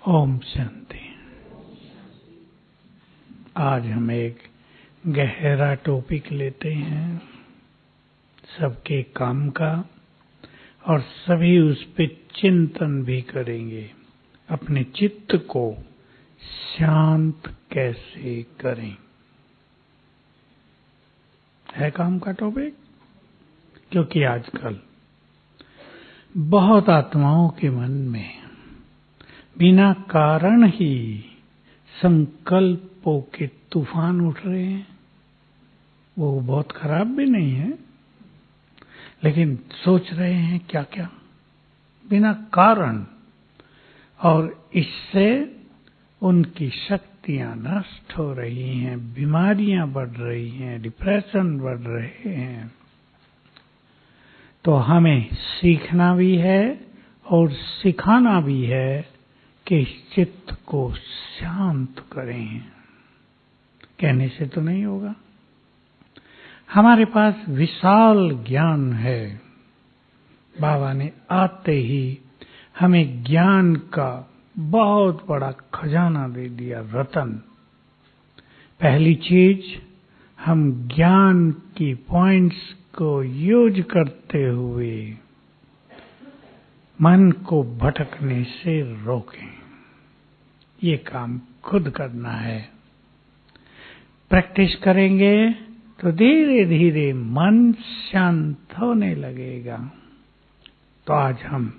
ओम शांति। आज हम एक गहरा टॉपिक लेते हैं सबके काम का, और सभी उस पे चिंतन भी करेंगे। अपने चित्त को शांत कैसे करें, है काम का टॉपिक। क्योंकि आजकल बहुत आत्माओं के मन में बिना कारण ही संकल्पों के तूफान उठ रहे हैं। वो बहुत खराब भी नहीं है, लेकिन सोच रहे हैं क्या क्या बिना कारण, और इससे उनकी शक्तियां नष्ट हो रही हैं, बीमारियां बढ़ रही हैं, डिप्रेशन बढ़ रहे हैं। तो हमें सीखना भी है और सिखाना भी है कि इस चित्त को शांत करें। कहने से तो नहीं होगा। हमारे पास विशाल ज्ञान है। बाबा ने आते ही हमें ज्ञान का बहुत बड़ा खजाना दे दिया, रतन। पहली चीज, हम ज्ञान की पॉइंट्स को यूज करते हुए मन को भटकने से रोकें। ये काम खुद करना है। प्रैक्टिस करेंगे तो धीरे धीरे मन शांत होने लगेगा। तो आज हम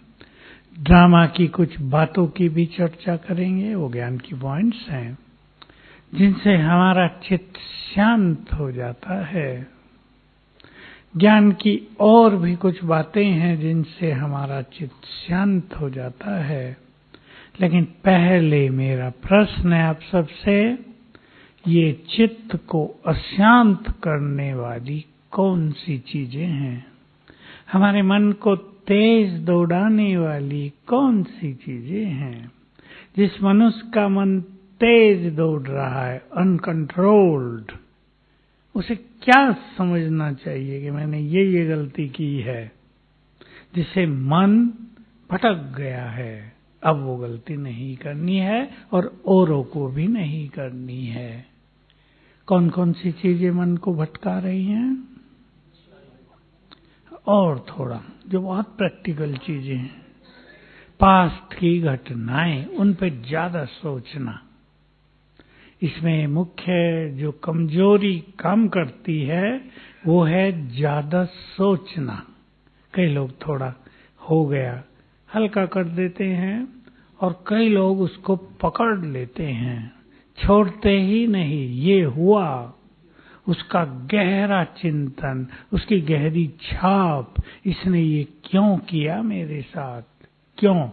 ड्रामा की कुछ बातों की भी चर्चा करेंगे। वो ज्ञान की पॉइंट्स हैं जिनसे हमारा चित्त शांत हो जाता है। ज्ञान की और भी कुछ बातें हैं जिनसे हमारा चित्त शांत हो जाता है। लेकिन पहले मेरा प्रश्न है आप सबसे, ये चित्त को अशांत करने वाली कौन सी चीजें हैं? हमारे मन को तेज दौड़ाने वाली कौन सी चीजें हैं? जिस मनुष्य का मन तेज दौड़ रहा है, अनकंट्रोल्ड, उसे क्या समझना चाहिए कि मैंने ये गलती की है, जिससे मन भटक गया है। अब वो गलती नहीं करनी है और औरों को भी नहीं करनी है। कौन कौन सी चीजें मन को भटका रही हैं? और थोड़ा जो बहुत प्रैक्टिकल चीजें हैं, पास्ट की घटनाएं, उन पे ज्यादा सोचना। इसमें मुख्य जो कमजोरी काम करती है वो है ज्यादा सोचना। कई लोग थोड़ा हो गया हल्का कर देते हैं, और कई लोग उसको पकड़ लेते हैं, छोड़ते ही नहीं। ये हुआ, उसका गहरा चिंतन, उसकी गहरी छाप, इसने ये क्यों किया मेरे साथ, क्यों?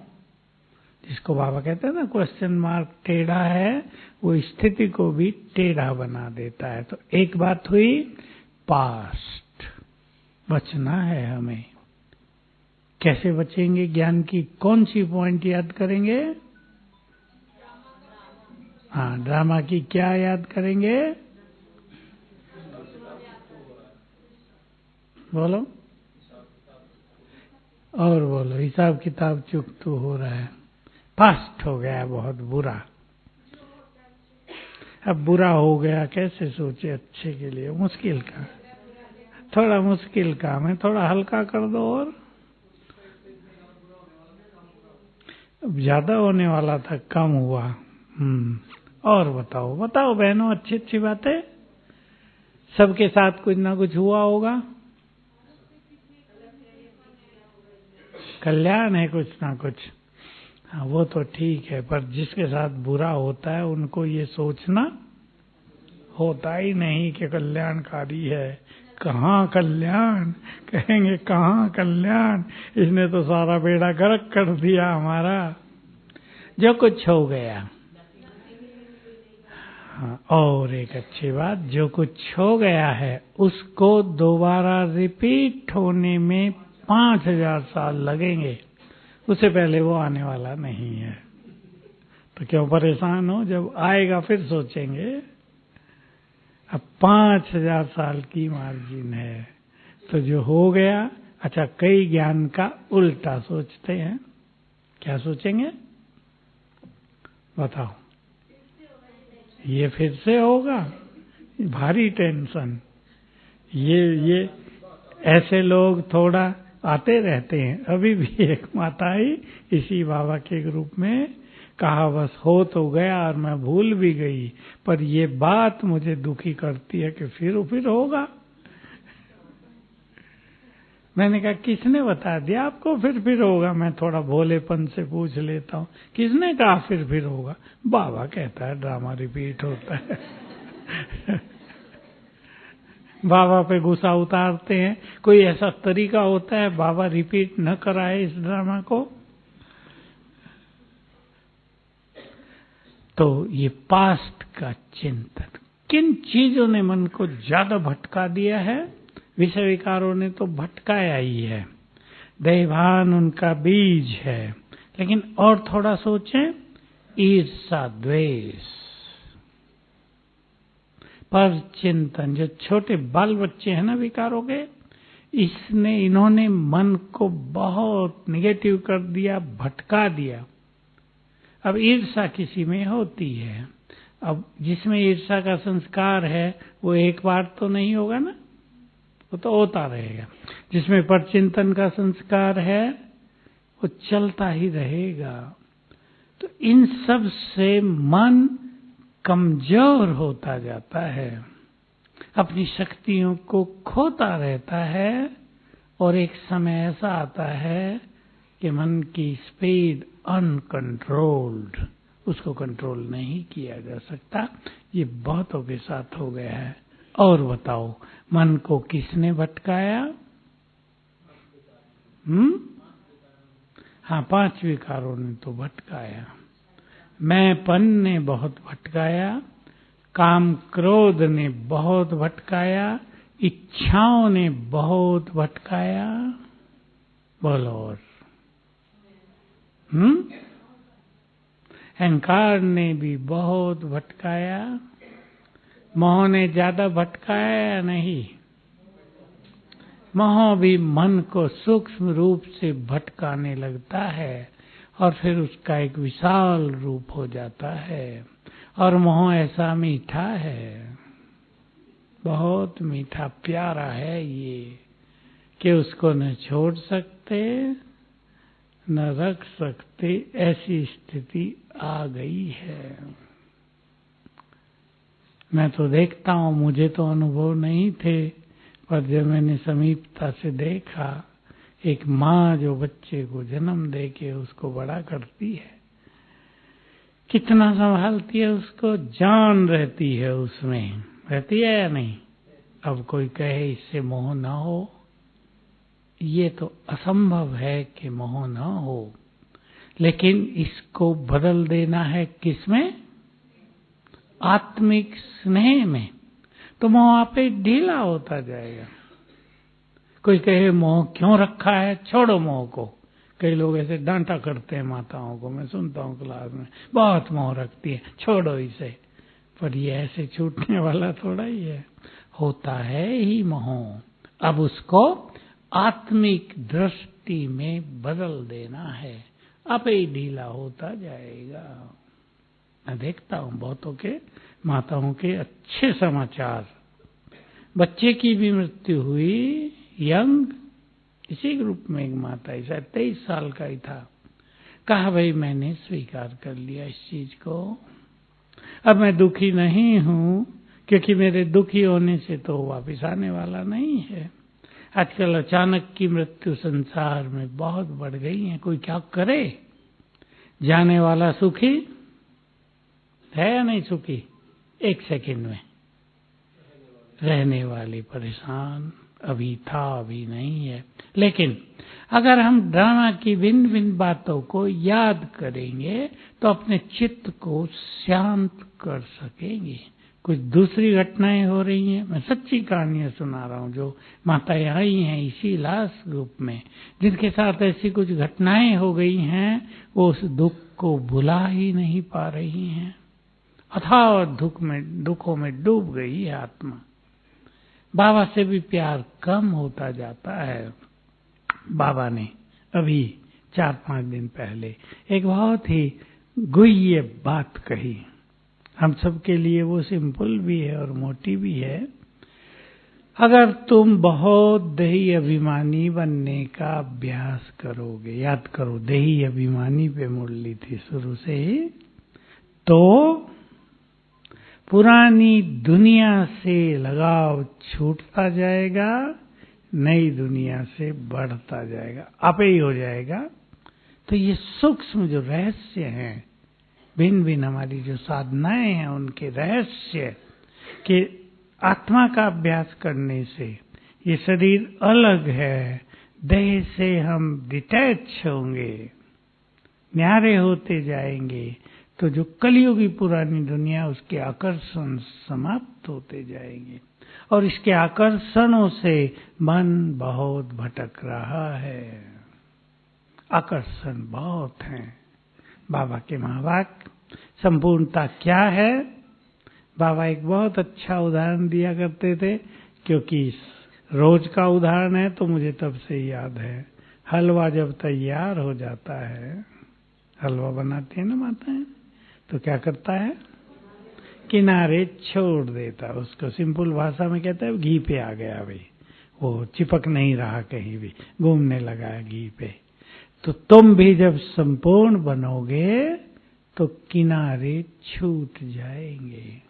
जिसको बाबा कहते हैं ना, क्वेश्चन मार्क टेढ़ा है, वो स्थिति को भी टेढ़ा बना देता है। तो एक बात हुई, पास्ट बचना है हमें। कैसे बचेंगे? ज्ञान की कौन सी पॉइंट याद करेंगे? हाँ, ड्रामा की क्या याद करेंगे? बोलो और बोलो। हिसाब किताब चुक तो हो रहा है, फास्ट हो गया, बहुत बुरा। अब बुरा हो गया, कैसे सोचे अच्छे के लिए? मुश्किल का, थोड़ा मुश्किल काम है, थोड़ा हल्का कर दो। और अब ज्यादा होने वाला था, कम हुआ। और बताओ बताओ बहनों, अच्छी अच्छी बातें। सबके साथ कुछ ना कुछ हुआ होगा, कल्याण है कुछ ना कुछ। हाँ, वो तो ठीक है, पर जिसके साथ बुरा होता है उनको ये सोचना होता ही नहीं कि कल्याणकारी है। कहाँ कल्याण, कहेंगे कहाँ कल्याण, इसने तो सारा बेड़ा गर्क कर दिया हमारा। जो कुछ हो गया। हाँ, और एक अच्छी बात, जो कुछ हो गया है उसको दोबारा रिपीट होने में 5000 साल लगेंगे, उससे पहले वो आने वाला नहीं है। तो क्यों परेशान हो? जब आएगा फिर सोचेंगे। अब 5000 साल की मार्जिन है, तो जो हो गया। अच्छा, कई ज्ञान का उल्टा सोचते हैं। क्या सोचेंगे? बताओ, ये फिर से होगा? भारी टेंशन। ये ऐसे लोग थोड़ा आते रहते हैं। अभी भी एक माता आई इसी बाबा के ग्रुप में, कहा बस हो तो गया और मैं भूल भी गई, पर ये बात मुझे दुखी करती है कि फिर होगा। मैंने कहा किसने बता दिया आपको फिर होगा? मैं थोड़ा भोलेपन से पूछ लेता हूँ, किसने कहा फिर होगा? बाबा कहता है ड्रामा रिपीट होता है। बाबा पे गुस्सा उतारते हैं। कोई ऐसा तरीका होता है बाबा रिपीट न कराए इस ड्रामा को? तो ये पास्ट का चिंतन, किन चीजों ने मन को ज्यादा भटका दिया है? विषय विकारों ने तो भटकाया ही है, दैवान उनका बीज है। लेकिन और थोड़ा सोचें, ईर्षा द्वेष पर चिंतन, जो छोटे बाल बच्चे हैं ना विकारों के, इन्होंने मन को बहुत निगेटिव कर दिया, भटका दिया। अब ईर्षा किसी में होती है, अब जिसमें ईर्षा का संस्कार है वो एक बार तो नहीं होगा ना, वो तो होता रहेगा। जिसमें परचिंतन का संस्कार है वो चलता ही रहेगा। तो इन सब से मन कमजोर होता जाता है, अपनी शक्तियों को खोता रहता है, और एक समय ऐसा आता है कि मन की स्पीड अनकंट्रोल्ड, उसको कंट्रोल नहीं किया जा सकता। ये बहुतों के साथ हो गया है। और बताओ, मन को किसने भटकाया? हाँ, 5 विकारों ने तो भटकाया। मैंपन ने बहुत भटकाया, काम क्रोध ने बहुत भटकाया, इच्छाओं ने बहुत भटकाया। बोलो और अहंकार ने भी बहुत भटकाया। मोह ने ज्यादा भटकाया या नहीं? मोह भी मन को सूक्ष्म रूप से भटकाने लगता है और फिर उसका एक विशाल रूप हो जाता है। और मोह ऐसा मीठा है, बहुत मीठा प्यारा है ये, कि उसको न छोड़ सकते न रख सकते, ऐसी स्थिति आ गई है। मैं तो देखता हूँ, मुझे तो अनुभव नहीं थे, पर जब मैंने समीपता से देखा, एक माँ जो बच्चे को जन्म दे के उसको बड़ा करती है, कितना संभालती है उसको, जान रहती है उसमें, रहती है या नहीं? अब कोई कहे इससे मोह ना हो, ये तो असंभव है कि मोह ना हो, लेकिन इसको बदल देना है किसमें? आत्मिक स्नेह में। तो मोह आपे ढीला होता जाएगा। कोई कहे मोह क्यों रखा है, छोड़ो मोह को। कई लोग ऐसे डांटा करते हैं माताओं को, मैं सुनता हूँ क्लास में, बहुत मोह रखती है, छोड़ो इसे। पर ये ऐसे छूटने वाला थोड़ा ही है, होता है ही मोह। अब उसको आत्मिक दृष्टि में बदल देना है, आपे ही ढीला होता जाएगा। मैं देखता हूँ बहुतों के, माताओं के अच्छे समाचार। बच्चे की भी मृत्यु हुई, यंग, इसी ग्रुप में एक माता ही, शायद 23 साल का ही था, कहा भाई मैंने स्वीकार कर लिया इस चीज को, अब मैं दुखी नहीं हूँ, क्योंकि मेरे दुखी होने से तो वापिस आने वाला नहीं है। आजकल अचानक की मृत्यु संसार में बहुत बढ़ गई है, कोई क्या करे? जाने वाला सुखी है या नहीं सुखी? 1 सेकंड में। रहने वाले परेशान, अभी था अभी नहीं है। लेकिन अगर हम ड्रामा की भिन्न भिन्न बातों को याद करेंगे तो अपने चित्त को शांत कर सकेंगे। कुछ दूसरी घटनाएं हो रही हैं, मैं सच्ची कहानियां सुना रहा हूँ, जो माताएं आई हैं इसी लास्ट ग्रुप में, जिनके साथ ऐसी कुछ घटनाएं हो गई हैं, वो उस दुख को भुला ही नहीं पा रही हैं। अथाह दुखों में डूब गई है आत्मा। बाबा से भी प्यार कम होता जाता है। बाबा ने अभी 4-5 दिन पहले एक बहुत ही गुह्य बात कही। हम सबके लिए वो सिंपल भी है और मोटी भी है। अगर तुम बहुत देही अभिमानी बनने का अभ्यास करोगे, याद करो देही अभिमानी पे मुरली थी शुरू से ही, तो पुरानी दुनिया से लगाव छूटता जाएगा, नई दुनिया से बढ़ता जाएगा, आपे ही हो जाएगा। तो ये सूक्ष्म जो रहस्य हैं, भिन्न भिन्न हमारी जो साधनाएं हैं, उनके रहस्य कि आत्मा का अभ्यास करने से ये शरीर अलग है, देह से हम डिटैच होंगे, न्यारे होते जाएंगे, तो जो कलियुगी पुरानी दुनिया, उसके आकर्षण समाप्त होते जाएंगे। और इसके आकर्षणों से मन बहुत भटक रहा है, आकर्षण बहुत हैं। बाबा के महावाक्य संपूर्णता क्या है? बाबा एक बहुत अच्छा उदाहरण दिया करते थे, क्योंकि रोज का उदाहरण है तो मुझे तब से याद है। हलवा जब तैयार हो जाता है, हलवा बनाती है ना माताएं, तो क्या करता है? किनारे छोड़ देता है उसको। सिंपल भाषा में कहता है घी पे आ गया भाई, वो चिपक नहीं रहा, कहीं भी घूमने लगा है घी पे। तो तुम भी जब संपूर्ण बनोगे तो किनारे छूट जाएंगे।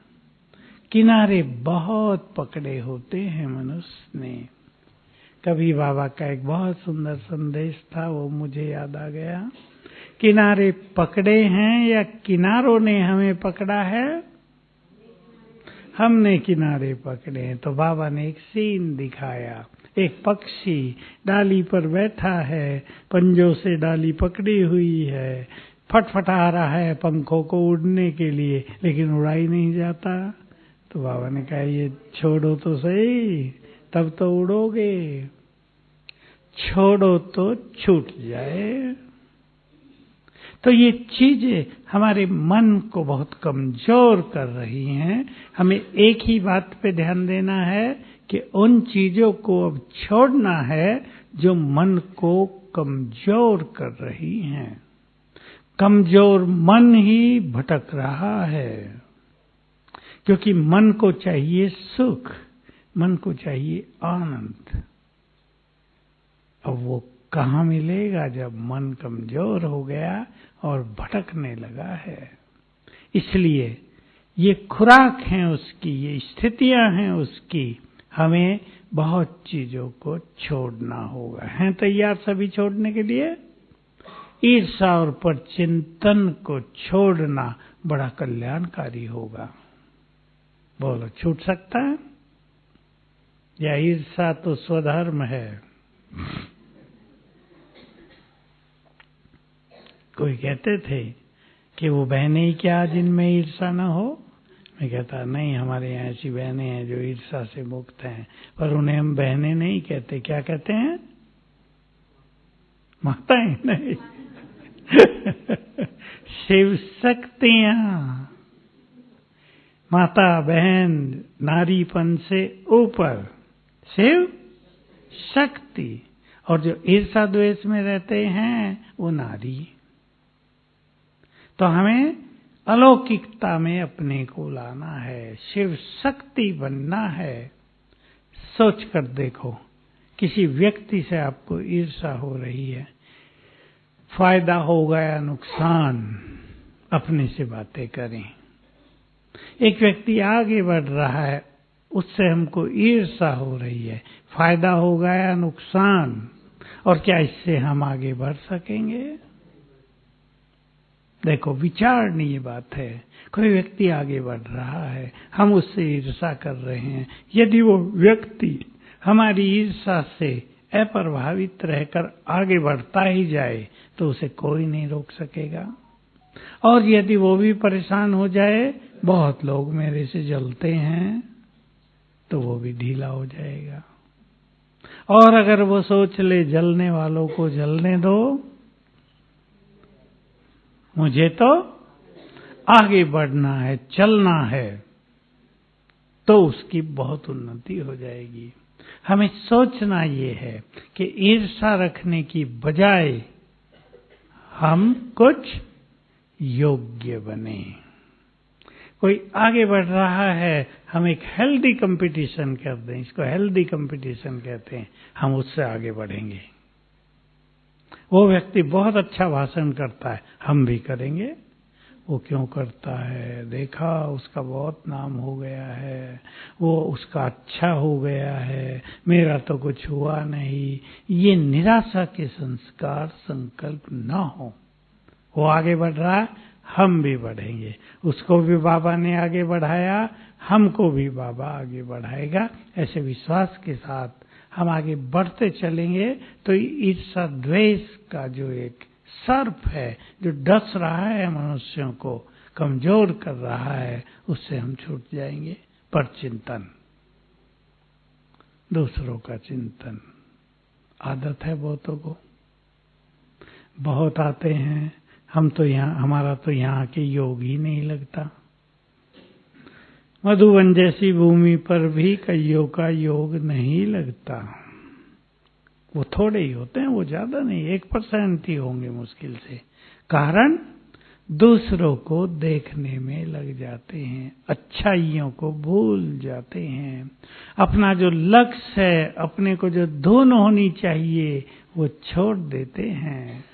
किनारे बहुत पकड़े होते हैं मनुष्य ने। कभी बाबा का एक बहुत सुंदर संदेश था, वो मुझे याद आ गया। किनारे पकड़े हैं या किनारों ने हमें पकड़ा है? हमने किनारे पकड़े हैं। तो बाबा ने एक सीन दिखाया, एक पक्षी डाली पर बैठा है, पंजों से डाली पकड़ी हुई है, फटफटा रहा है पंखों को उड़ने के लिए, लेकिन उड़ा ही नहीं जाता। तो बाबा ने कहा ये छोड़ो तो सही, तब तो उड़ोगे, छोड़ो तो छूट जाए। तो ये चीजें हमारे मन को बहुत कमजोर कर रही हैं। हमें एक ही बात पे ध्यान देना है कि उन चीजों को अब छोड़ना है जो मन को कमजोर कर रही हैं। कमजोर मन ही भटक रहा है, क्योंकि मन को चाहिए सुख, मन को चाहिए आनंद। अब वो कहाँ मिलेगा जब मन कमजोर हो गया और भटकने लगा है। इसलिए ये खुराक हैं उसकी, ये स्थितियां हैं उसकी। हमें बहुत चीजों को छोड़ना होगा। हैं तैयार सभी छोड़ने के लिए? ईर्षा और पर चिंतन को छोड़ना बड़ा कल्याणकारी होगा। बोलो, छूट सकता है? या ईर्षा तो स्वधर्म है? कोई कहते थे कि वो बहनें ही क्या जिनमें ईर्षा न हो। मैं कहता नहीं, हमारे यहाँ ऐसी बहनें हैं जो ईर्षा से मुक्त हैं, पर उन्हें हम बहनें नहीं कहते। क्या कहते हैं? माताएं नहीं शिव शक्तियां। माता बहन नारीपन से ऊपर शिव शक्ति, और जो ईर्षा द्वेष में रहते हैं वो नारी। तो हमें अलौकिकता में अपने को लाना है, शिव शक्ति बनना है। सोच कर देखो, किसी व्यक्ति से आपको ईर्षा हो रही है, फायदा होगा या नुकसान, अपने से बातें करें। एक व्यक्ति आगे बढ़ रहा है, उससे हमको ईर्षा हो रही है, फायदा होगा या नुकसान, और क्या इससे हम आगे बढ़ सकेंगे? देखो, विचारणीय बात है। कोई व्यक्ति आगे बढ़ रहा है, हम उससे ईर्षा कर रहे हैं। यदि वो व्यक्ति हमारी ईर्षा से अप्रभावित रहकर आगे बढ़ता ही जाए तो उसे कोई नहीं रोक सकेगा। और यदि वो भी परेशान हो जाए, बहुत लोग मेरे से जलते हैं, तो वो भी ढीला हो जाएगा। और अगर वो सोच ले जलने वालों को जलने दो, मुझे तो आगे बढ़ना है, चलना है, तो उसकी बहुत उन्नति हो जाएगी। हमें सोचना ये है कि ईर्षा रखने की बजाय हम कुछ योग्य बने। कोई आगे बढ़ रहा है, हम एक हेल्दी कंपटीशन कर दें, इसको हेल्दी कंपटीशन कहते हैं, हम उससे आगे बढ़ेंगे। वो व्यक्ति बहुत अच्छा भाषण करता है, हम भी करेंगे। वो क्यों करता है, देखा उसका बहुत नाम हो गया है, वो उसका अच्छा हो गया है, मेरा तो कुछ हुआ नहीं। ये निराशा के संस्कार संकल्प न हो। वो आगे बढ़ रहा है, हम भी बढ़ेंगे। उसको भी बाबा ने आगे बढ़ाया, हमको भी बाबा आगे बढ़ाएगा। ऐसे विश्वास के साथ हम आगे बढ़ते चलेंगे तो ईर्ष्या द्वेष का जो एक सर्प है, जो डस रहा है मनुष्यों को, कमजोर कर रहा है, उससे हम छूट जाएंगे। पर चिंतन, दूसरों का चिंतन आदत है बहुतों को, बहुत आते हैं। हम तो यहाँ, हमारा तो यहाँ के योग ही नहीं लगता। मधुवन जैसी भूमि पर भी कईयों का योग नहीं लगता। वो थोड़े ही होते हैं, वो ज्यादा नहीं, 1% ही होंगे मुश्किल से। कारण दूसरों को देखने में लग जाते हैं, अच्छाइयों को भूल जाते हैं, अपना जो लक्ष्य है, अपने को जो धुन होनी चाहिए, वो छोड़ देते हैं।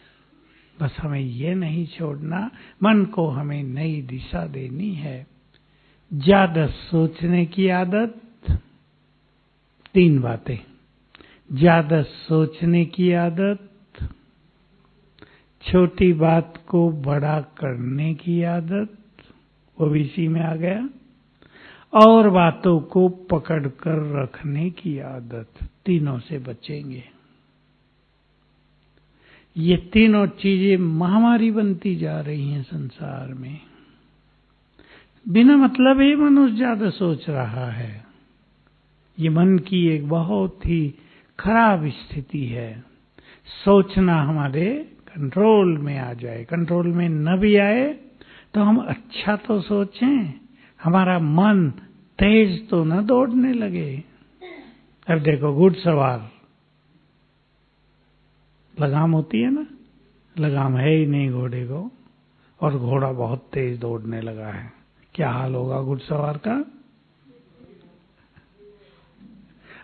बस हमें ये नहीं छोड़ना, मन को हमें नई दिशा देनी है। ज्यादा सोचने की आदत, 3 बातें। ज्यादा सोचने की आदत, छोटी बात को बड़ा करने की आदत, वो भी इसी में आ गया, और बातों को पकड़ कर रखने की आदत। तीनों से बचेंगे। ये तीनों चीजें महामारी बनती जा रही हैं संसार में। बिना मतलब ही मनुष्य ज्यादा सोच रहा है। ये मन की एक बहुत ही खराब स्थिति है। सोचना हमारे कंट्रोल में आ जाए, कंट्रोल में न भी आए तो हम अच्छा तो सोचें, हमारा मन तेज तो न दौड़ने लगे। अब देखो घुड़सवार, लगाम होती है ना, लगाम है ही नहीं घोड़े को, और घोड़ा बहुत तेज दौड़ने लगा है। क्या हाल होगा घुड़सवार का?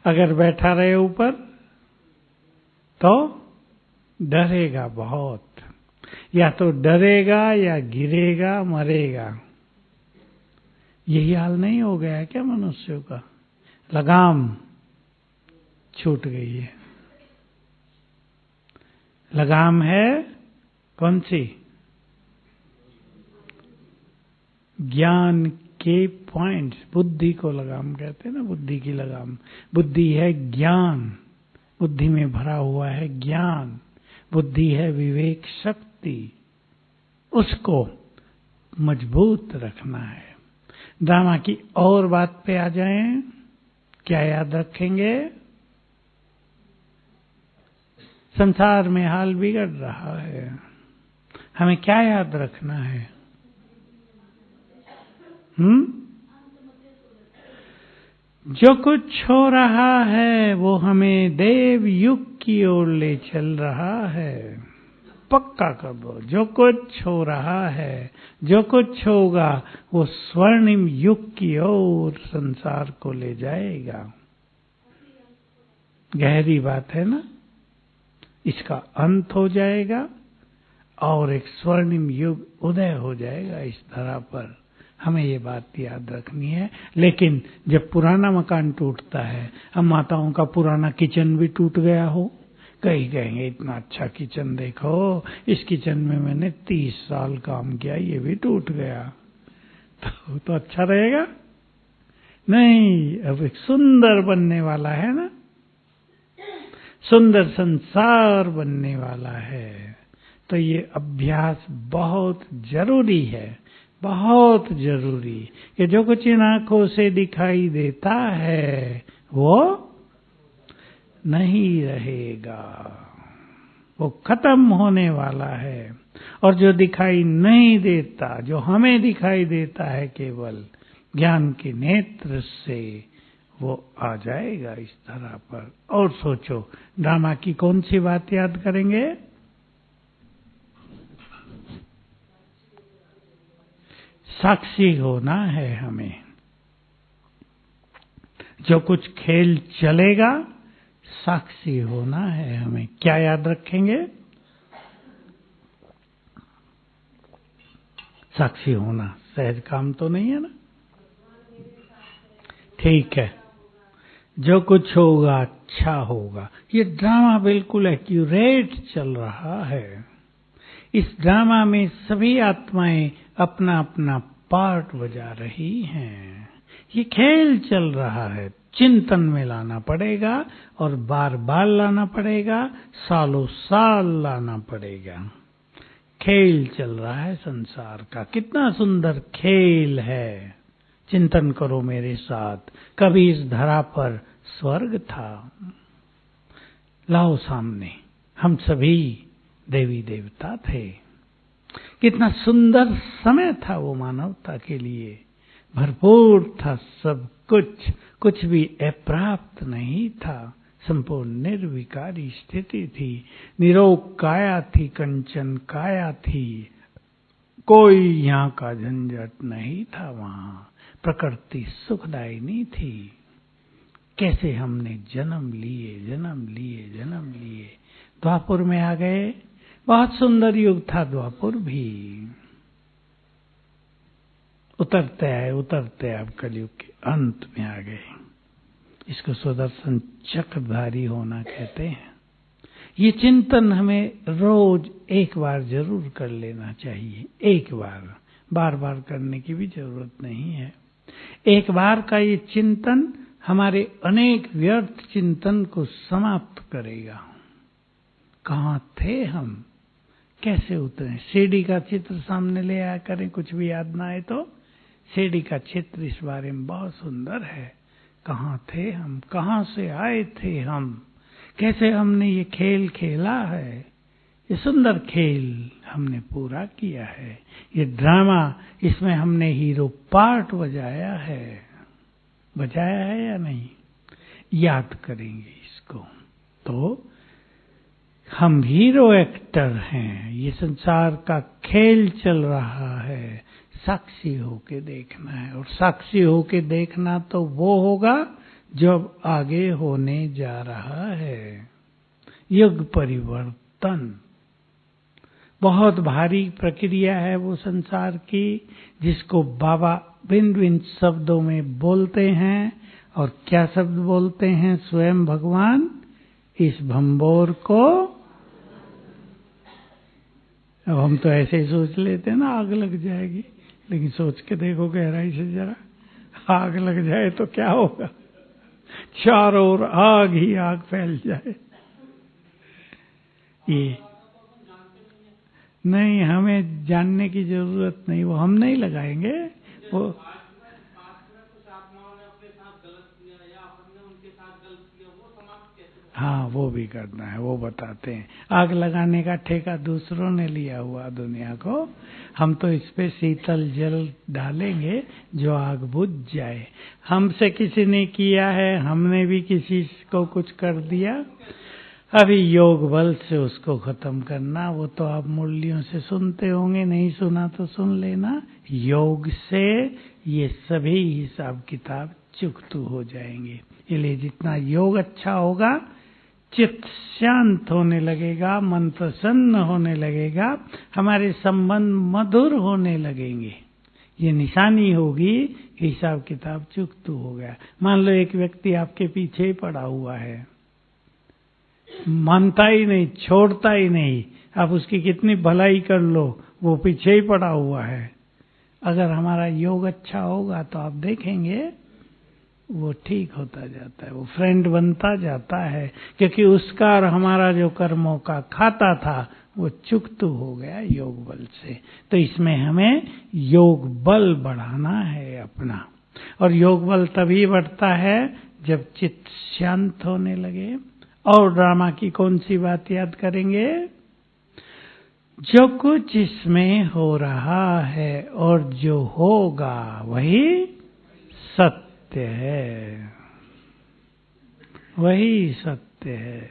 अगर बैठा रहे ऊपर तो डरेगा बहुत, या तो डरेगा या गिरेगा, मरेगा। यही हाल नहीं हो गया है क्या मनुष्यों का? लगाम छूट गई है। लगाम है कौन सी? ज्ञान के पॉइंट्स। बुद्धि को लगाम कहते हैं ना, बुद्धि की लगाम। बुद्धि है ज्ञान, बुद्धि में भरा हुआ है ज्ञान, बुद्धि है विवेक शक्ति, उसको मजबूत रखना है। ड्रामा की और बात पे आ जाएं, क्या याद रखेंगे? संसार में हाल बिगड़ रहा है, हमें क्या याद रखना है? जो कुछ हो रहा है वो हमें देव युग की ओर ले चल रहा है। पक्का कर दो, जो कुछ हो रहा है, जो कुछ होगा, वो स्वर्णिम युग की ओर संसार को ले जाएगा। गहरी बात है ना? इसका अंत हो जाएगा और एक स्वर्णिम युग उदय हो जाएगा इस धरा पर। हमें ये बात याद रखनी है। लेकिन जब पुराना मकान टूटता है, अब माताओं का पुराना किचन भी टूट गया हो, कहीं कहेंगे इतना अच्छा किचन देखो, इस किचन में मैंने 30 साल काम किया, ये भी टूट गया, तो अच्छा रहेगा? नहीं, अब एक सुंदर बनने वाला है ना, सुंदर संसार बनने वाला है। तो ये अभ्यास बहुत जरूरी है, बहुत जरूरी, कि जो कुछ इन आंखों से दिखाई देता है वो नहीं रहेगा, वो खत्म होने वाला है। और जो दिखाई नहीं देता, जो हमें दिखाई देता है केवल ज्ञान के नेत्र से, वो आ जाएगा इस तरह पर। और सोचो, ड्रामा की कौन सी बात याद करेंगे? साक्षी होना है हमें। जो कुछ खेल चलेगा साक्षी होना है हमें। क्या याद रखेंगे? साक्षी होना सहज काम तो नहीं है ना। ठीक है, जो कुछ होगा अच्छा होगा। ये ड्रामा बिल्कुल एक्यूरेट चल रहा है। इस ड्रामा में सभी आत्माएं अपना अपना पार्ट बजा रही हैं। ये खेल चल रहा है, चिंतन में लाना पड़ेगा और बार बार लाना पड़ेगा, सालों साल लाना पड़ेगा। खेल चल रहा है संसार का, कितना सुंदर खेल है। चिंतन करो मेरे साथ, कभी इस धरा पर स्वर्ग था। लाओ सामने, हम सभी देवी देवता थे। कितना सुंदर समय था वो मानवता के लिए, भरपूर था सब कुछ, कुछ भी अप्राप्त नहीं था। संपूर्ण निर्विकारी स्थिति थी, निरोग काया थी, कंचन काया थी, कोई यहाँ का झंझट नहीं था। वहां प्रकृति सुखदायिनी थी। कैसे हमने जन्म लिए जन्म लिए जन्म लिए, द्वापुर में आ गए। बहुत सुंदर युग था द्वापुर भी। उतरते अब कलयुग के अंत में आ गए। इसको सुदर्शन चक्रधारी होना कहते हैं। ये चिंतन हमें रोज एक बार जरूर कर लेना चाहिए। एक बार बार करने की भी जरूरत नहीं है। एक बार का ये चिंतन हमारे अनेक व्यर्थ चिंतन को समाप्त करेगा। कहाँ थे हम, कैसे उतरे? सीढ़ी का चित्र सामने ले आया करें, कुछ भी याद ना आए तो। सीढ़ी का चित्र इस बारे में बहुत सुंदर है। कहाँ थे हम, कहाँ से आए थे हम, कैसे हमने ये खेल खेला है। ये सुंदर खेल हमने पूरा किया है। ये ड्रामा, इसमें हमने हीरो पार्ट बजाया है या नहीं? याद करेंगे इसको तो हम हीरो एक्टर हैं। ये संसार का खेल चल रहा है, साक्षी होके देखना है। और साक्षी होके देखना तो वो होगा जब आगे होने जा रहा है। युग परिवर्तन बहुत भारी प्रक्रिया है वो संसार की, जिसको बाबा भिन्न भिन्न शब्दों में बोलते हैं। और क्या शब्द बोलते हैं स्वयं भगवान? इस भंबोर को, अब हम तो ऐसे ही सोच लेते हैं ना आग लग जाएगी, लेकिन सोच के देखो गहराई से जरा, आग लग जाए तो क्या होगा? चारों ओर आग ही आग फैल जाए। ये नहीं, हमें जानने की जरूरत नहीं, वो हम नहीं लगाएंगे। वो हाँ, वो भी करना है, वो बताते हैं। आग लगाने का ठेका दूसरों ने लिया हुआ दुनिया को, हम तो इस पे शीतल जल डालेंगे जो आग बुझ जाए। हमसे किसी ने किया है, हमने भी किसी को कुछ कर दिया, अभी योग बल से उसको खत्म करना। वो तो आप मुरलियों से सुनते होंगे, नहीं सुना तो सुन लेना। योग से ये सभी हिसाब किताब चुकतू हो जाएंगे। इसलिए जितना योग अच्छा होगा, चित्त शांत होने लगेगा, मन प्रसन्न होने लगेगा, हमारे संबंध मधुर होने लगेंगे। ये निशानी होगी कि हिसाब किताब चुकतू हो गया। मान लो एक व्यक्ति आपके पीछे ही पड़ा हुआ है, मानता ही नहीं, छोड़ता ही नहीं, आप उसकी कितनी भलाई कर लो, वो पीछे ही पड़ा हुआ है। अगर हमारा योग अच्छा होगा तो आप देखेंगे वो ठीक होता जाता है, वो फ्रेंड बनता जाता है, क्योंकि उसका और हमारा जो कर्मों का खाता था वो चुकतू हो गया योग बल से। तो इसमें हमें योग बल बढ़ाना है अपना। और योग बल तभी बढ़ता है जब चित्त शांत होने लगे। और ड्रामा की कौन सी बात याद करेंगे? जो कुछ इसमें हो रहा है और जो होगा वही सत्य है, वही सत्य है,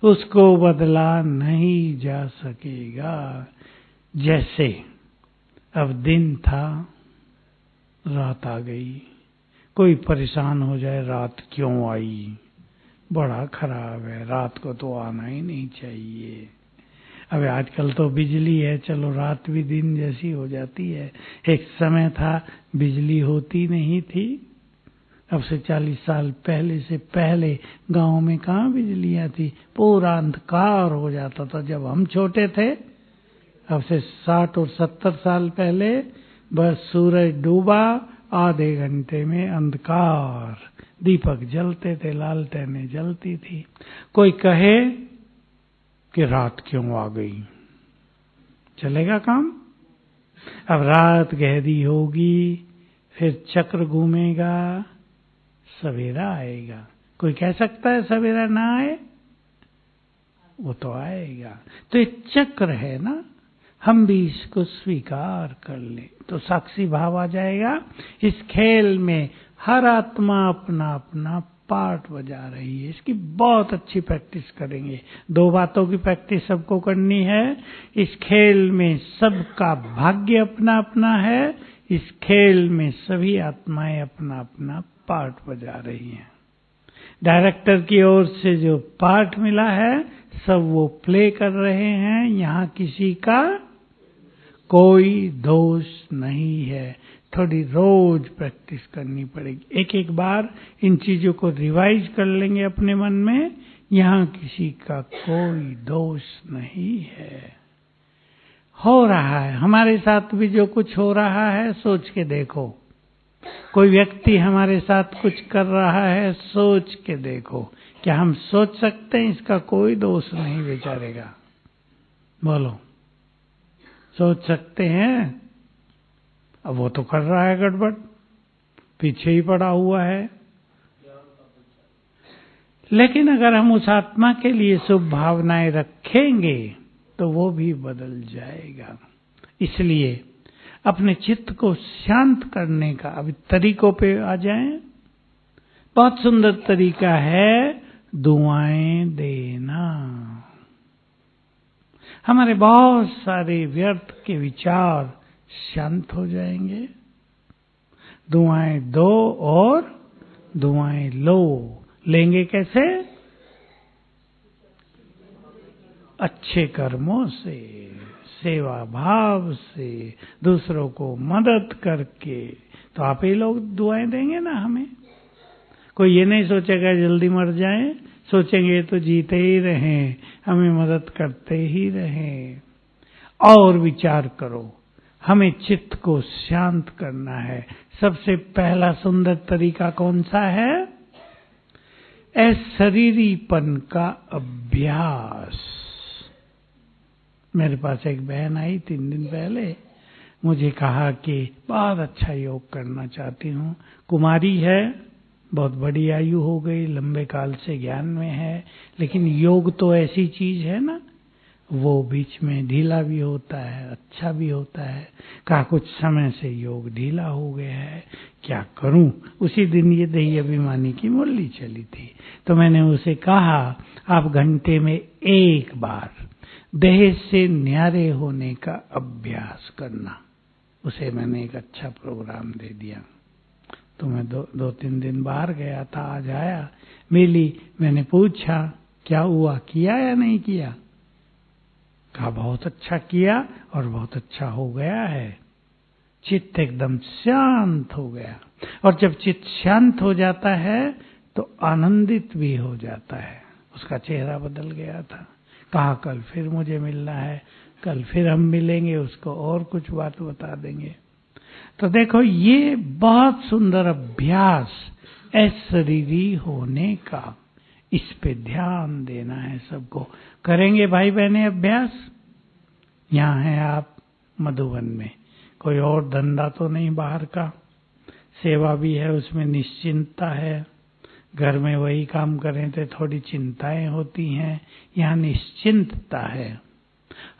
उसको बदला नहीं जा सकेगा। जैसे अब दिन था, रात आ गई। कोई परेशान हो जाए रात क्यों आई, बड़ा खराब है, रात को तो आना ही नहीं चाहिए। अब आजकल तो बिजली है, चलो रात भी दिन जैसी हो जाती है। एक समय था बिजली होती नहीं थी। अब से 40 साल पहले से पहले गांव में कहाँ बिजलियां थी, पूरा अंधकार हो जाता था जब हम छोटे थे। अब से 60 और 70 साल पहले बस सूरज डूबा, आधे घंटे में अंधकार, दीपक जलते थे, लालटेनें जलती थी। कोई कहे कि रात क्यों आ गई, चलेगा काम? अब रात गहरी होगी, फिर चक्र घूमेगा, सवेरा आएगा। कोई कह सकता है सवेरा ना आए? वो तो आएगा। तो ये चक्र है ना, हम भी इसको स्वीकार कर लें तो साक्षी भाव आ जाएगा। इस खेल में हर आत्मा अपना अपना पार्ट बजा रही है। इसकी बहुत अच्छी प्रैक्टिस करेंगे। 2 बातों की प्रैक्टिस सबको करनी है। इस खेल में सबका भाग्य अपना अपना है। इस खेल में सभी आत्माएं अपना अपना पार्ट बजा रही हैं। डायरेक्टर की ओर से जो पार्ट मिला है सब वो प्ले कर रहे हैं। यहाँ किसी का कोई दोष नहीं है। थोड़ी रोज प्रैक्टिस करनी पड़ेगी। एक एक बार इन चीजों को रिवाइज कर लेंगे अपने मन में। यहाँ किसी का कोई दोष नहीं है। हो रहा है हमारे साथ भी जो कुछ हो रहा है, सोच के देखो। कोई व्यक्ति हमारे साथ कुछ कर रहा है, सोच के देखो। क्या हम सोच सकते हैं इसका कोई दोष नहीं बेचारेगा? बोलो, सोच सकते हैं? अब वो तो कर रहा है गड़बड़, पीछे ही पड़ा हुआ है। लेकिन अगर हम उस आत्मा के लिए शुभ भावनाएं रखेंगे तो वो भी बदल जाएगा। इसलिए अपने चित्त को शांत करने का अभी तरीकों पे आ जाएं। बहुत सुंदर तरीका है दुआएं देना। हमारे बहुत सारे व्यर्थ के विचार शांत हो जाएंगे। दुआएं दो और दुआएं लो। लेंगे कैसे? अच्छे कर्मों से, सेवा भाव से, दूसरों को मदद करके। तो आप ही लोग दुआएं देंगे ना हमें। कोई ये नहीं सोचेगा जल्दी मर जाएं, सोचेंगे तो जीते ही रहें, हमें मदद करते ही रहें। और विचार करो, हमें चित्त को शांत करना है। सबसे पहला सुंदर तरीका कौन सा है? अशरीरीपन का अभ्यास। मेरे पास एक बहन आई 3 दिन पहले, मुझे कहा कि बहुत अच्छा योग करना चाहती हूँ। कुमारी है, बहुत बड़ी आयु हो गई, लंबे काल से ज्ञान में है, लेकिन योग तो ऐसी चीज है ना, वो बीच में ढीला भी होता है, अच्छा भी होता है। कहा कुछ समय से योग ढीला हो गया है, क्या करूं? उसी दिन ये दही अभिमानी की मुरली चली थी, तो मैंने उसे कहा आप घंटे में 1 बार देह से न्यारे होने का अभ्यास करना। उसे मैंने एक अच्छा प्रोग्राम दे दिया। तो मैं 2-3 दिन बाहर गया था, आज आया, मिली, मैंने पूछा क्या हुआ, किया या नहीं किया? कहा बहुत अच्छा किया और बहुत अच्छा हो गया है। चित्त एकदम शांत हो गया। और जब चित्त शांत हो जाता है तो आनंदित भी हो जाता है। उसका चेहरा बदल गया था। कहा कल फिर मुझे मिलना है, कल फिर हम मिलेंगे, उसको और कुछ बात बता देंगे। तो देखो ये बहुत सुंदर अभ्यास अशरीरी होने का, इस पे ध्यान देना है सबको। करेंगे भाई बहने अभ्यास? यहाँ है आप मधुबन में, कोई और धंधा तो नहीं बाहर का, सेवा भी है, उसमें निश्चिंतता है। घर में वही काम करें तो थोड़ी चिंताएं होती हैं, यहाँ निश्चिंतता है।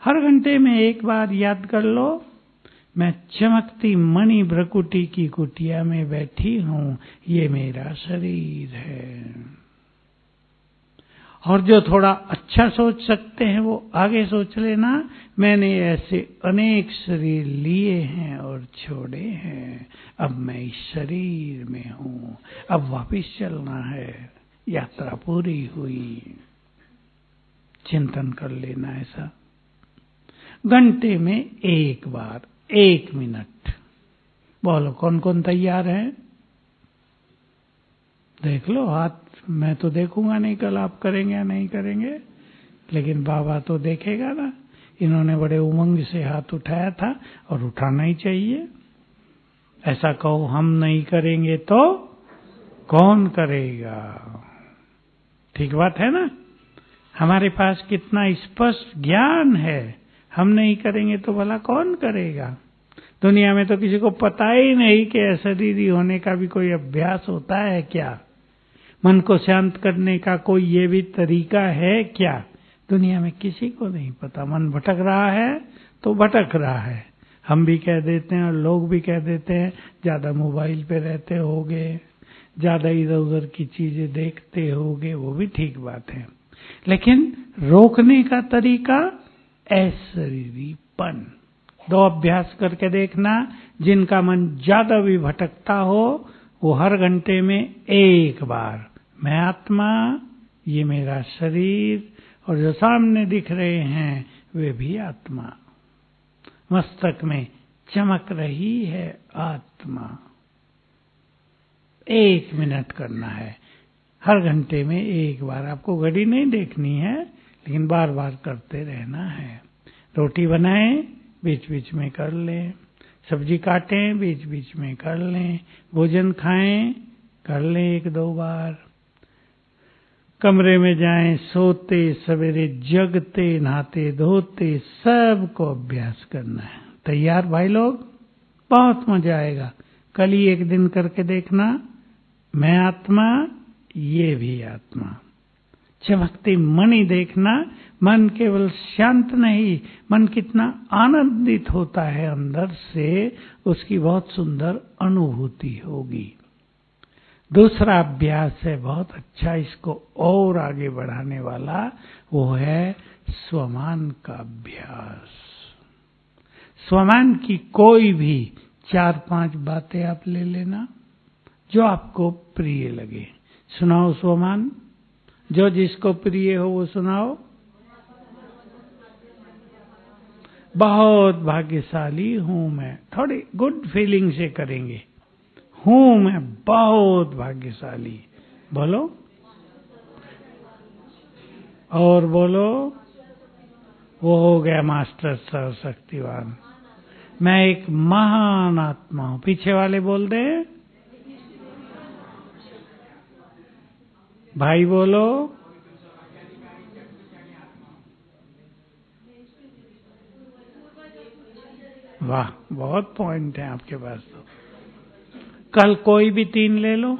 हर घंटे में 1 बार याद कर लो, मैं चमकती मणि भ्रकुटी की कुटिया में बैठी हूं, ये मेरा शरीर है। और जो थोड़ा अच्छा सोच सकते हैं वो आगे सोच लेना, मैंने ऐसे अनेक शरीर लिए हैं और छोड़े हैं, अब मैं इस शरीर में हूं, अब वापिस चलना है, यात्रा पूरी हुई। चिंतन कर लेना ऐसा घंटे में एक बार, 1 मिनट। बोलो कौन कौन तैयार है? देख लो हाथ। मैं तो देखूंगा नहीं कल आप करेंगे या नहीं करेंगे, लेकिन बाबा तो देखेगा ना। इन्होंने बड़े उमंग से हाथ उठाया था और उठाना ही चाहिए। ऐसा कहो हम नहीं करेंगे तो कौन करेगा? ठीक बात है ना? हमारे पास कितना स्पष्ट ज्ञान है, हम नहीं करेंगे तो भला कौन करेगा? दुनिया में तो किसी को पता ही नहीं कि अशरीरी होने का भी कोई अभ्यास होता है क्या? मन को शांत करने का कोई ये भी तरीका है क्या? दुनिया में किसी को नहीं पता। मन भटक रहा है तो भटक रहा है, हम भी कह देते हैं और लोग भी कह देते हैं, ज्यादा मोबाइल पे रहते होगे, ज्यादा इधर उधर की चीजें देखते होगे, वो भी ठीक बात है। लेकिन रोकने का तरीका अशरीरीपन। 2 अभ्यास करके देखना। जिनका मन ज्यादा भी भटकता हो वो हर घंटे में 1 बार, मैं आत्मा, ये मेरा शरीर, और जो सामने दिख रहे हैं वे भी आत्मा। मस्तक में चमक रही है आत्मा। 1 मिनट करना है हर घंटे में 1 बार। आपको घड़ी नहीं देखनी है, लेकिन बार बार करते रहना है। रोटी बनाएं, बीच बीच में कर लें, सब्जी काटें, बीच बीच में कर लें, भोजन खाएं, कर लें 1-2 बार, कमरे में जाएं, सोते सवेरे जगते नहाते धोते सबको अभ्यास करना है। तैयार भाई लोग? बहुत मजा आएगा। कल ही 1 दिन करके देखना। मैं आत्मा, ये भी आत्मा। चमकते मणि देखना। मन केवल शांत नहीं, मन कितना आनंदित होता है अंदर से, उसकी बहुत सुंदर अनुभूति होगी। दूसरा अभ्यास है बहुत अच्छा, इसको और आगे बढ़ाने वाला, वो है स्वमान का अभ्यास। स्वमान की कोई भी 4-5 बातें आप ले लेना जो आपको प्रिय लगे। सुनाओ स्वमान, जो जिसको प्रिय हो वो सुनाओ। बहुत भाग्यशाली हूं मैं, थोड़ी गुड फीलिंग से करेंगे। हूं मैं बहुत भाग्यशाली। बोलो और बोलो। वो हो गया मास्टर सर्वशक्तिवान। मैं एक महान आत्मा हूं। पीछे वाले बोल दे। भाई बोलो। वाह, बहुत पॉइंट है आपके पास। तो कल कोई भी 3 ले लो,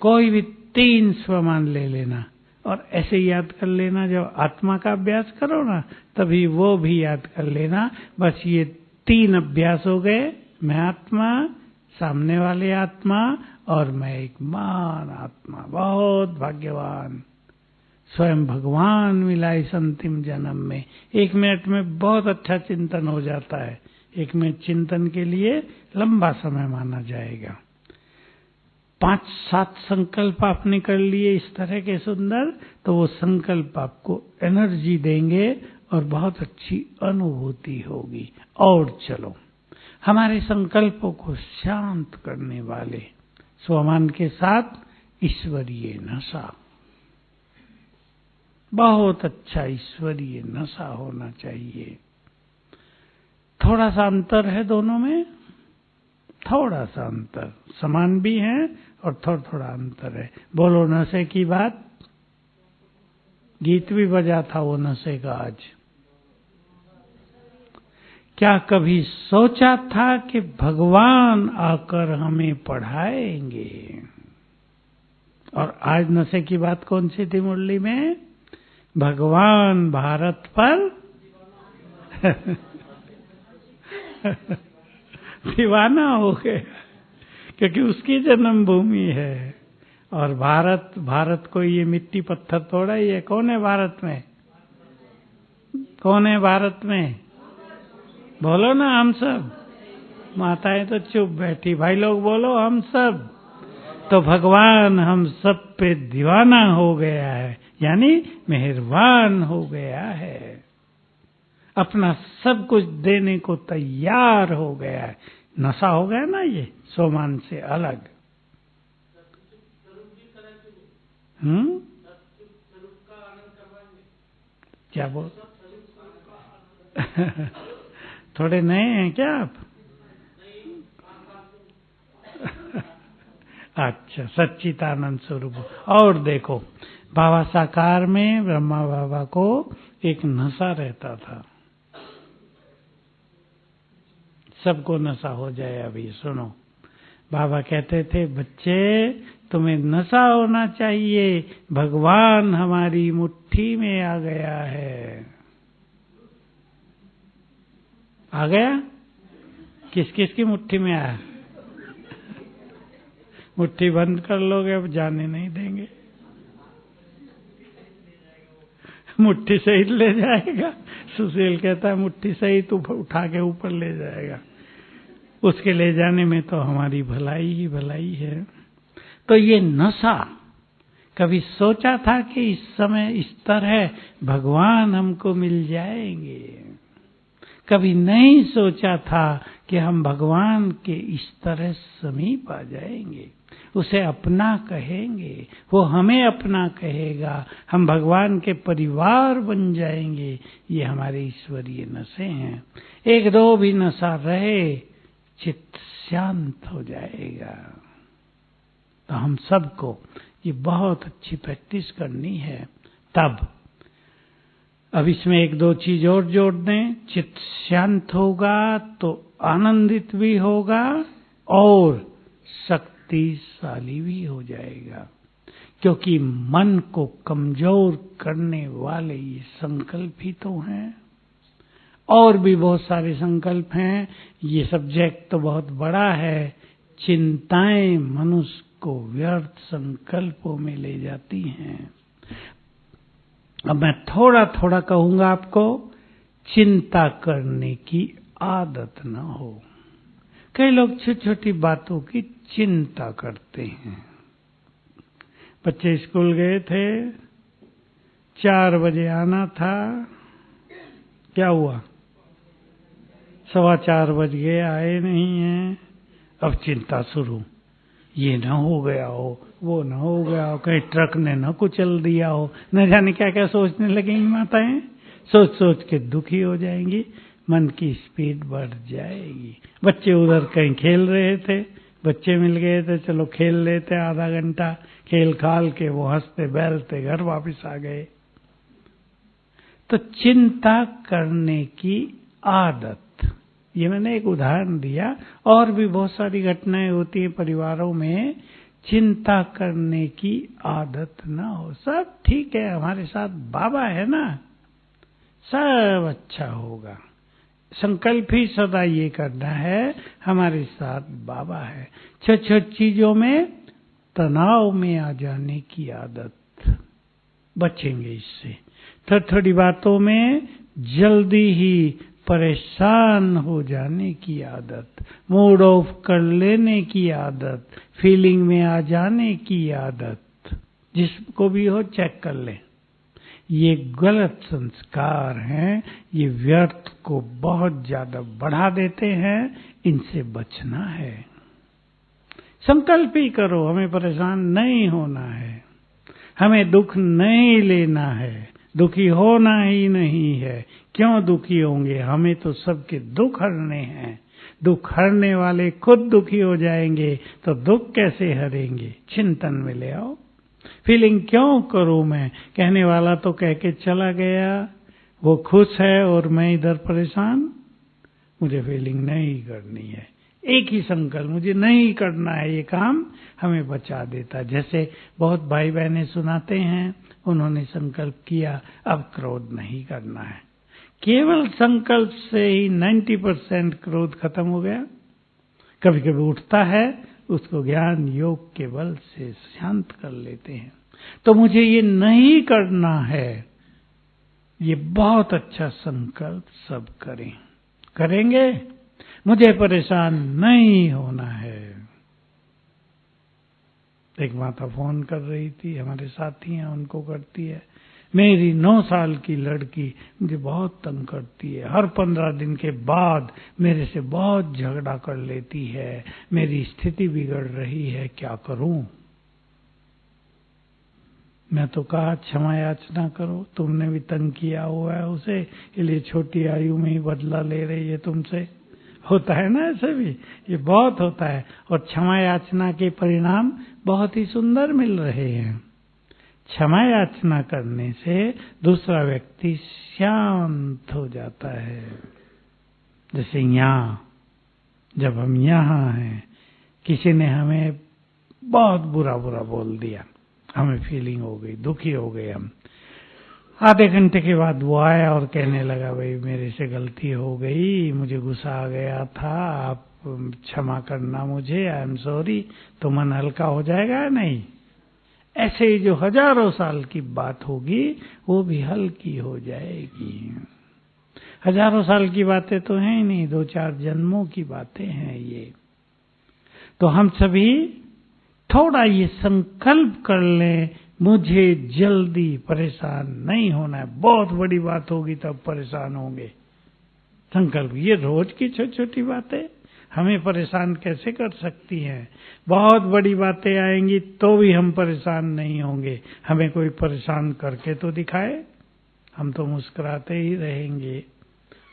कोई भी 3 स्वमान ले लेना और ऐसे याद कर लेना। जब आत्मा का अभ्यास करो ना तभी वो भी याद कर लेना। बस ये 3 अभ्यास हो गए। मैं आत्मा, सामने वाले आत्मा, और मैं एक महान आत्मा, बहुत भाग्यवान। स्वयं भगवान मिला इस अंतिम जन्म में। 1 मिनट में बहुत अच्छा चिंतन हो जाता है। 1 मिनट चिंतन के लिए लंबा समय माना जाएगा। 5-7 संकल्प आपने कर लिए इस तरह के सुंदर, तो वो संकल्प आपको एनर्जी देंगे और बहुत अच्छी अनुभूति होगी। और चलो, हमारे संकल्पों को शांत करने वाले स्वमान के साथ ईश्वरीय नशा, बहुत अच्छा ईश्वरीय नशा होना चाहिए। थोड़ा सा अंतर है दोनों में, थोड़ा सा अंतर, समान भी है और थोड़ा थोड़ा अंतर है। बोलो नशे की बात। गीत भी बजा था वो नशे का आज। क्या कभी सोचा था कि भगवान आकर हमें पढ़ाएंगे? और आज नशे की बात कौन सी थी मुरली में? भगवान भारत पर दीवाना हो गया, क्योंकि उसकी जन्मभूमि है और भारत को ये मिट्टी पत्थर तोड़ा, ये कौन है भारत में? कौन है भारत में? बोलो ना, हम सब। माताएं तो चुप बैठी, भाई लोग बोलो हम सब। तो भगवान हम सब पे दीवाना हो गया है, यानी मेहरबान हो गया है, अपना सब कुछ देने को तैयार हो गया है। नशा हो गया ना ये सोमान से अलग। क्या बोल थोड़े नए हैं क्या आप? अच्छा, सच्चिदानंद स्वरूप। और देखो, बाबा साकार में ब्रह्मा बाबा को एक नशा रहता था। सबको नशा हो जाए। अभी सुनो, बाबा कहते थे, बच्चे तुम्हें नशा होना चाहिए, भगवान हमारी मुट्ठी में आ गया है। आ गया? किस किस की मुट्ठी में आया? मुट्ठी बंद कर लोगे, अब जाने नहीं देंगे। मुट्ठी सहित ले जाएगा। सुशील कहता है मुट्ठी सहित उठा के ऊपर ले जाएगा। उसके ले जाने में तो हमारी भलाई ही भलाई है। तो ये नशा, कभी सोचा था कि इस समय इस तरह भगवान हमको मिल जाएंगे? कभी नहीं सोचा था कि हम भगवान के इस तरह समीप आ जाएंगे, उसे अपना कहेंगे, वो हमें अपना कहेगा, हम भगवान के परिवार बन जाएंगे। ये हमारे ईश्वरीय नशे हैं। एक दो भी नशा रहे, चित्त शांत हो जाएगा। तो हम सबको ये बहुत अच्छी प्रैक्टिस करनी है। तब अब इसमें एक दो चीज और जोड़ दें। चित्त शांत होगा तो आनंदित भी होगा और शक्तिशाली भी हो जाएगा, क्योंकि मन को कमजोर करने वाले ये संकल्प ही तो हैं। और भी बहुत सारे संकल्प हैं। ये सब्जेक्ट तो बहुत बड़ा है। चिंताएं मनुष्य को व्यर्थ संकल्पों में ले जाती हैं। अब मैं थोड़ा थोड़ा कहूंगा आपको, चिंता करने की आदत न हो। कई लोग छोटी छोटी बातों की चिंता करते हैं। बच्चे स्कूल गए थे, 4 बजे आना था, क्या हुआ? 4:15 बज गए, आए नहीं हैं। अब चिंता शुरू, ये न हो गया हो, वो न हो गया हो, कहीं ट्रक ने न कुचल दिया हो, न जाने क्या क्या सोचने लगेंगी माताएं। सोच सोच के दुखी हो जाएंगी, मन की स्पीड बढ़ जाएगी। बच्चे उधर कहीं खेल रहे थे, बच्चे मिल गए थे, चलो खेल लेते, आधा घंटा खेल खाल के वो हंसते बहलते घर वापस आ गए। तो चिंता करने की आदत, ये मैंने एक उदाहरण दिया। और भी बहुत सारी घटनाएं होती हैं परिवारों में। चिंता करने की आदत ना हो। सब ठीक है, हमारे साथ बाबा है ना, सब अच्छा होगा। संकल्प ही सदा ये करना है, हमारे साथ बाबा है। छोटी छोटी चीजों में तनाव में आ जाने की आदत, बचेंगे इससे। थोड़ी थोड़ी बातों में जल्दी ही परेशान हो जाने की आदत, मूड ऑफ कर लेने की आदत, फीलिंग में आ जाने की आदत, जिसको भी हो चेक कर लें। ये गलत संस्कार हैं, ये व्यर्थ को बहुत ज्यादा बढ़ा देते हैं, इनसे बचना है। संकल्प ही करो, हमें परेशान नहीं होना है, हमें दुख नहीं लेना है, दुखी होना ही नहीं है। क्यों दुखी होंगे? हमें तो सबके दुख हरने हैं। दुख हरने वाले खुद दुखी हो जाएंगे तो दुख कैसे हरेंगे? चिंतन में ले आओ। फीलिंग क्यों करूं मैं? कहने वाला तो कह के चला गया, वो खुश है और मैं इधर परेशान। मुझे फीलिंग नहीं करनी है। एक ही संकल्प, मुझे नहीं करना है ये काम, हमें बचा देता। जैसे बहुत भाई बहनें सुनाते हैं, उन्होंने संकल्प किया अब क्रोध नहीं करना है। केवल संकल्प से ही 90% क्रोध खत्म हो गया। कभी कभी उठता है, उसको ज्ञान योग के बल से शांत कर लेते हैं। तो मुझे ये नहीं करना है, ये बहुत अच्छा संकल्प सब करें। करेंगे? मुझे परेशान नहीं होना है। एक माता फोन कर रही थी, हमारे साथी हैं, उनको करती है, मेरी 9 साल की लड़की मुझे बहुत तंग करती है, हर 15 दिन के बाद मेरे से बहुत झगड़ा कर लेती है, मेरी स्थिति बिगड़ रही है, क्या करूं? मैं तो कहा क्षमा याचना करो, तुमने भी तंग किया हुआ है उसे, इसलिए छोटी आयु में ही बदला ले रही है तुमसे। होता है ना ऐसे भी, ये बहुत होता है। और क्षमा याचना के परिणाम बहुत ही सुंदर मिल रहे हैं। क्षमा याचना करने से दूसरा व्यक्ति शांत हो जाता है। जैसे यहाँ, जब हम यहाँ हैं, किसी ने हमें बहुत बुरा बोल दिया, हमें फीलिंग हो गई, दुखी हो गए हम। आधे घंटे के बाद वो आया और कहने लगा, भाई मेरे से गलती हो गई, मुझे गुस्सा आ गया था, आप क्षमा करना मुझे, आई एम सॉरी। तो मन हल्का हो जाएगा या नहीं? ऐसे ही जो हजारों साल की बात होगी वो भी हल्की हो जाएगी। हजारों साल की बातें तो हैं ही नहीं, 2-4 जन्मों की बातें हैं ये। तो हम सभी थोड़ा ये संकल्प कर लें, मुझे जल्दी परेशान नहीं होना है। बहुत बड़ी बात होगी तब परेशान होंगे। संकल्प, ये रोज की छोटी छोटी बातें हमें परेशान कैसे कर सकती हैं? बहुत बड़ी बातें आएंगी तो भी हम परेशान नहीं होंगे। हमें कोई परेशान करके तो दिखाए, हम तो मुस्कुराते ही रहेंगे।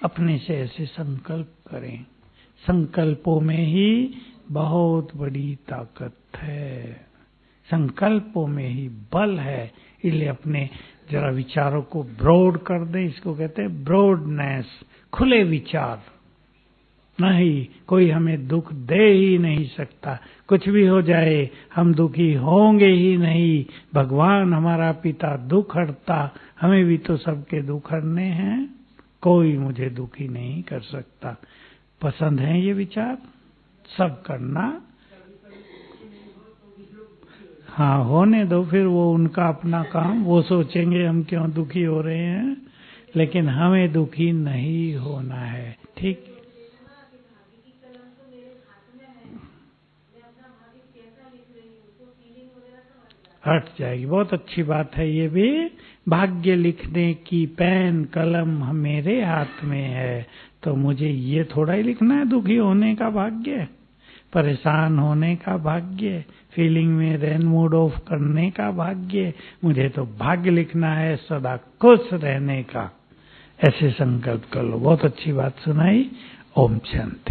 अपने से ऐसे संकल्प करें। संकल्पों में ही बहुत बड़ी ताकत है, संकल्पों में ही बल है। इसलिए अपने जरा विचारों को ब्रॉड कर दें, इसको कहते हैं ब्रॉडनेस, खुले विचार। नहीं, कोई हमें दुख दे ही नहीं सकता, कुछ भी हो जाए हम दुखी होंगे ही नहीं। भगवान हमारा पिता दुख हरता, हमें भी तो सबके दुख हरने हैं, कोई मुझे दुखी नहीं कर सकता। पसंद है ये विचार? सब करना। हाँ, होने दो, फिर वो उनका अपना काम, वो सोचेंगे हम क्यों दुखी हो रहे हैं, लेकिन हमें दुखी नहीं होना है। ठीक, हट जाएगी। बहुत अच्छी बात है ये भी। भाग्य लिखने की पेन कलम मेरे हाथ में है, तो मुझे ये थोड़ा ही लिखना है दुखी होने का भाग्य, परेशान होने का भाग्य, फीलिंग में रेन मूड ऑफ करने का भाग्य। मुझे तो भाग्य लिखना है सदा खुश रहने का। ऐसे संकल्प कर लो। बहुत अच्छी बात सुनाई। ओम शांति।